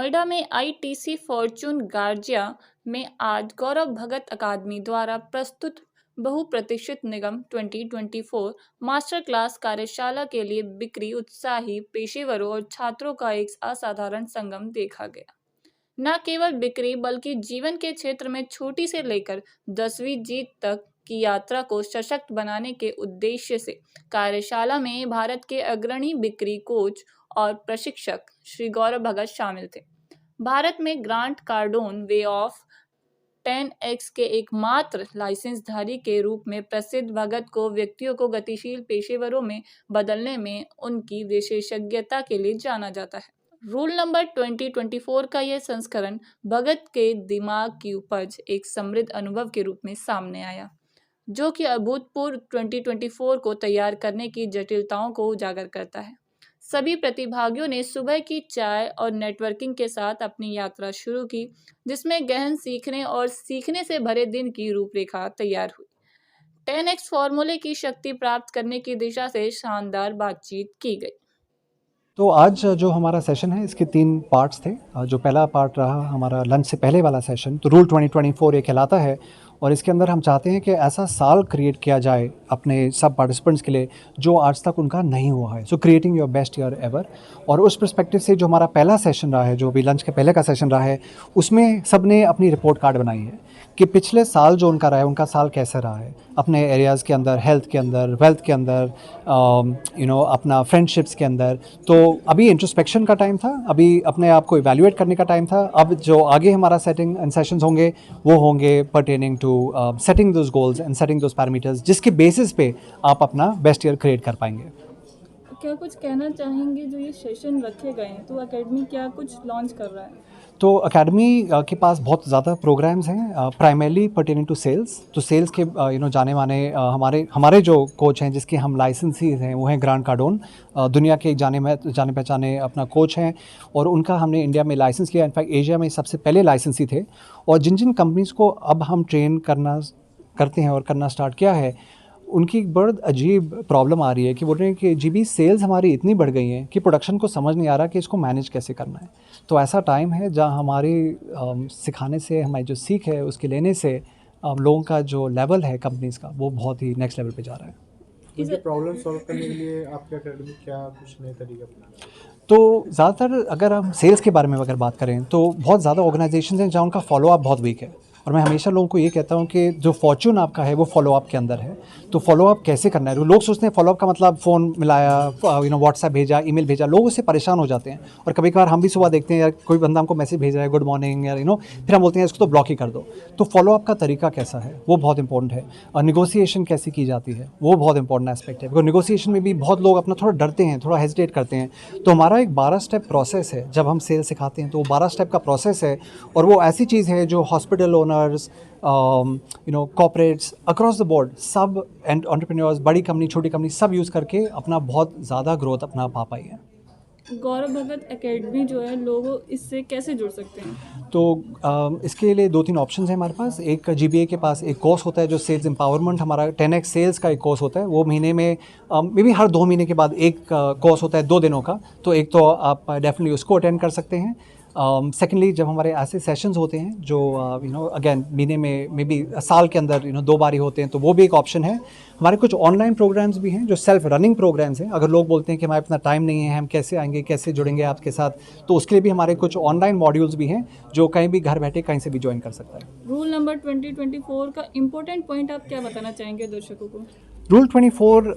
नोएडा में ITC Fortune Garjia में आज गौरव भगत अकादमी द्वारा प्रस्तुत बहुप्रतीक्षित निगम 2024 मास्टर क्लास कार्यशाला के लिए बिक्री उत्साही पेशेवरों और छात्रों का एक असाधारण संगम देखा गया। न केवल बिक्री बल्कि जीवन के क्षेत्र में छोटी से लेकर 10वीं जीत तक की यात्रा को सशक्त बनाने के उद्देश्य से कार्यशाला में भारत के अग्रणी बिक्री कोच और प्रशिक्षक श्री गौरव भगत शामिल थे। भारत में grant Cardone way of 10x के एकमात्र लाइसेंसधारी के रूप में प्रसिद्ध भगत को व्यक्तियों को गतिशील पेशेवरों में बदलने में उनकी विशेषज्ञता के लिए जाना जाता है। रूल नंबर 2024 का यह संस्करण भगत के दिमाग की उपज एक समृद्ध अनुभव के रूप में सामने आया, जो कि अभूतपूर्व 2024 को तैयार करने की जटिलताओं को उजागर करता है। सभी प्रतिभागियों ने सुबह की चाय और नेटवर्किंग के साथ अपनी यात्रा शुरू की, जिसमें गहन सीखने और सीखने से भरे दिन की रूपरेखा तैयार हुई। 10x फॉर्मूले की शक्ति प्राप्त करने की दिशा से शानदार बातचीत की गई। तो आज जो हमारा सेशन है इसके 3 पार्ट्स थे। जो पहला पार्ट रहा हमारा लंच से पहले वाला सेशन, तो रूल 2024 ये कहलाता है और इसके अंदर हम चाहते हैं कि ऐसा साल क्रिएट किया जाए अपने सब पार्टिसिपेंट्स के लिए जो आज तक उनका नहीं हुआ है। सो creating your best year ever. और उस पर्सपेक्टिव से जो हमारा पहला सेशन रहा है, जो भी लंच के पहले का सेशन रहा है, उसमें सब ने अपनी रिपोर्ट कार्ड बनाई है कि पिछले साल जो उनका रहा है उनका साल कैसा रहा है अपने एरियाज़ के अंदर, हेल्थ के अंदर, वेल्थ के अंदर, अपना फ्रेंडशिप्स के अंदर। तो अभी इंट्रोस्पेक्शन का टाइम था, अभी अपने आप को इवैल्यूएट करने का टाइम था। अब जो आगे हमारा सेटिंग एंड सेशंस होंगे वो होंगे pertaining to setting those goals and setting those parameters, जिसके बेसिस पे आप अपना बेस्ट ईयर क्रिएट कर पाएंगे। क्या कुछ कहना चाहेंगे, जो ये सेशन रखे गए हैं तो एकेडमी क्या कुछ लॉन्च कर रहा है? तो एकेडमी के पास बहुत ज़्यादा प्रोग्राम्स हैं, प्राइमरली पर्टेनिंग टू सेल्स। तो सेल्स के जाने माने हमारे जो कोच हैं जिसके हम लाइसेंसीज हैं वो हैं ग्रांट कार्डोन, दुनिया के जाने पहचाने अपना कोच हैं और उनका हमने इंडिया में लाइसेंस लिया। इनफैक्ट एशिया में सबसे पहले लाइसेंसी थे। और जिन जिन कंपनीज़ को अब हम ट्रेन करते हैं और करना स्टार्ट किया है, उनकी एक बड़ी अजीब प्रॉब्लम आ रही है कि बोल रहे हैं कि जी सेल्स हमारी इतनी बढ़ गई हैं कि प्रोडक्शन को समझ नहीं आ रहा कि इसको मैनेज कैसे करना है। तो ऐसा टाइम है जहां हमारी सिखाने से, हमारी जो सीख है उसके लेने से लोगों का जो लेवल है कंपनीज़ का वो बहुत ही नेक्स्ट लेवल पे जा रहा है। इनके प्रॉब्लम सॉल्व करने के लिए आपके एकेडमी क्या कुछ नए तरीके अपना? तो ज़्यादातर अगर हम सेल्स के बारे में अगर बात करें तो बहुत ज़्यादा ऑर्गेनाइजेशन हैं जहाँ उनका फॉलोअप बहुत वीक है। और मैं हमेशा लोगों को ये कहता हूँ कि जो फॉर्च्यून आपका है वो फॉलोअप के अंदर है। तो फॉलोअप कैसे करना है? लोग सोचते हैं फॉलोअप का मतलब फ़ोन मिलाया, व्हाट्सएप भेजा, ईमेल भेजा, लोग उससे परेशान हो जाते हैं। और कभी कभार हम भी सुबह देखते हैं यार कोई बंदा हमको मैसेज भेज रहा है गुड मॉर्निंग यार फिर हम बोलते हैं इसको तो ब्लॉक ही कर दो। तो फॉलोअप का तरीका कैसा है वो बहुत इंपॉर्टेंट है। और निगोसिएशन कैसे की जाती है वो बहुत इंपॉर्टेंट एस्पेक्ट है, बिकॉज निगोसिएशन में भी बहुत लोग अपना थोड़ा डरते हैं, थोड़ा हेजिटेट करते हैं। तो हमारा एक 12 स्टेप प्रोसेस है। जब हम सेल सिखाते हैं तो वो 12 स्टेप का प्रोसेस है और वो ऐसी चीज़ है जो hospital owners, corporates across the board सब एंड एंटरप्रेन्योर्स, बड़ी कंपनी छोटी कंपनी सब यूज़ करके अपना बहुत ज़्यादा ग्रोथ अपना पा पाई है। गौरव भगत एकेडमी जो है, लोग इससे कैसे जुड़ सकते हैं? तो इसके लिए 2-3 ऑप्शंस हैं हमारे पास। एक GBA के पास एक कोर्स होता है जो सेल्स एम्पावरमेंट, हमारा 10x सेल्स का एक कोर्स होता है। वो महीने में मे बी हर 2 महीने के बाद एक कोर्स होता है 2 दिनों का। तो एक तो आप डेफिनेटली उसको अटेंड कर सकते हैं। सेकेंडली जब हमारे ऐसे सेशंस होते हैं जो अगेन महीने में मे बी साल के अंदर 2 बार ही होते हैं, तो वो भी एक ऑप्शन है। हमारे कुछ ऑनलाइन प्रोग्राम्स भी हैं जो सेल्फ रनिंग प्रोग्राम्स हैं। अगर लोग बोलते हैं कि हमारे इतना टाइम नहीं है, हम कैसे आएंगे, कैसे जुड़ेंगे आपके साथ, तो उसके लिए भी हमारे कुछ ऑनलाइन मॉड्यूल्स भी हैं जो कहीं भी घर बैठे कहीं से भी ज्वाइन कर सकता है। रूल नंबर 2024 का इम्पोर्टेंट पॉइंट आप क्या बताना चाहेंगे दर्शकों को? रूल 24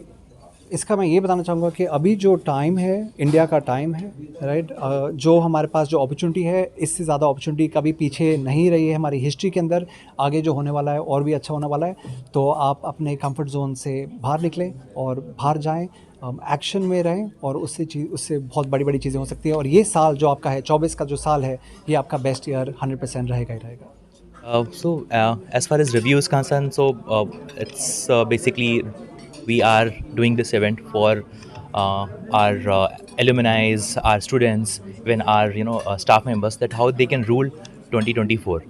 इसका मैं ये बताना चाहूँगा कि अभी जो टाइम है इंडिया का टाइम है, राइट। जो हमारे पास जो अपॉर्चुनिटी है, इससे ज़्यादा अपॉर्चुनिटी कभी पीछे नहीं रही है हमारी हिस्ट्री के अंदर। आगे जो होने वाला है और भी अच्छा होने वाला है। तो आप अपने कंफर्ट जोन से बाहर निकलें और बाहर जाएं, एक्शन में रहें और उससे बहुत बड़ी बड़ी चीज़ें हो सकती हैं। और ये साल जो आपका है 24 का जो साल है, ये आपका बेस्ट ईयर 100% रहेगा ही रहेगा। As far as review is concerned, it's basically we are doing this event for our alumni, our students, even our staff members, that how they can rule 2024.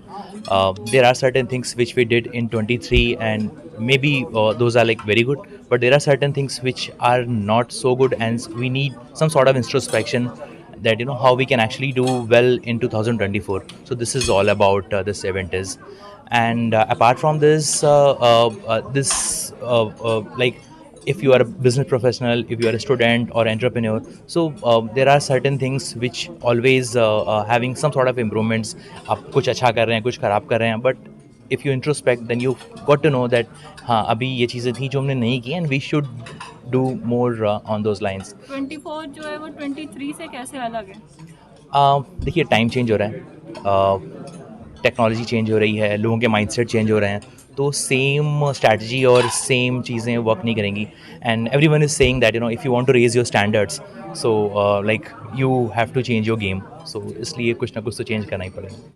There are certain things which we did in 23 and maybe those are like very good, but there are certain things which are not so good and we need some sort of introspection that how we can actually do well in 2024. So this is all about this event is. And apart from this like, if you are a business professional, if you are a student or entrepreneur, so there are certain things which always having some sort of improvements. आप कुछ अच्छा कर रहे हैं, कुछ खराब कर रहे हैं, but if you introspect, then you got to know that हाँ अभी ये चीज़ें थी जो हमने नहीं की, and we should do more on those lines. 24 जो है वो 23 से कैसे अलग है? देखिए, टाइम चेंज हो रहा है, टेक्नोलॉजी चेंज हो रही है, लोगों के माइंडसेट चेंज हो रहे हैं, तो सेम स्ट्रैटेजी और सेम चीज़ें वर्क नहीं करेंगी. And everyone is saying that if you want to raise your standards, so like you have to change your game. So इसलिए कुछ ना कुछ तो चेंज करना ही पड़ेगा.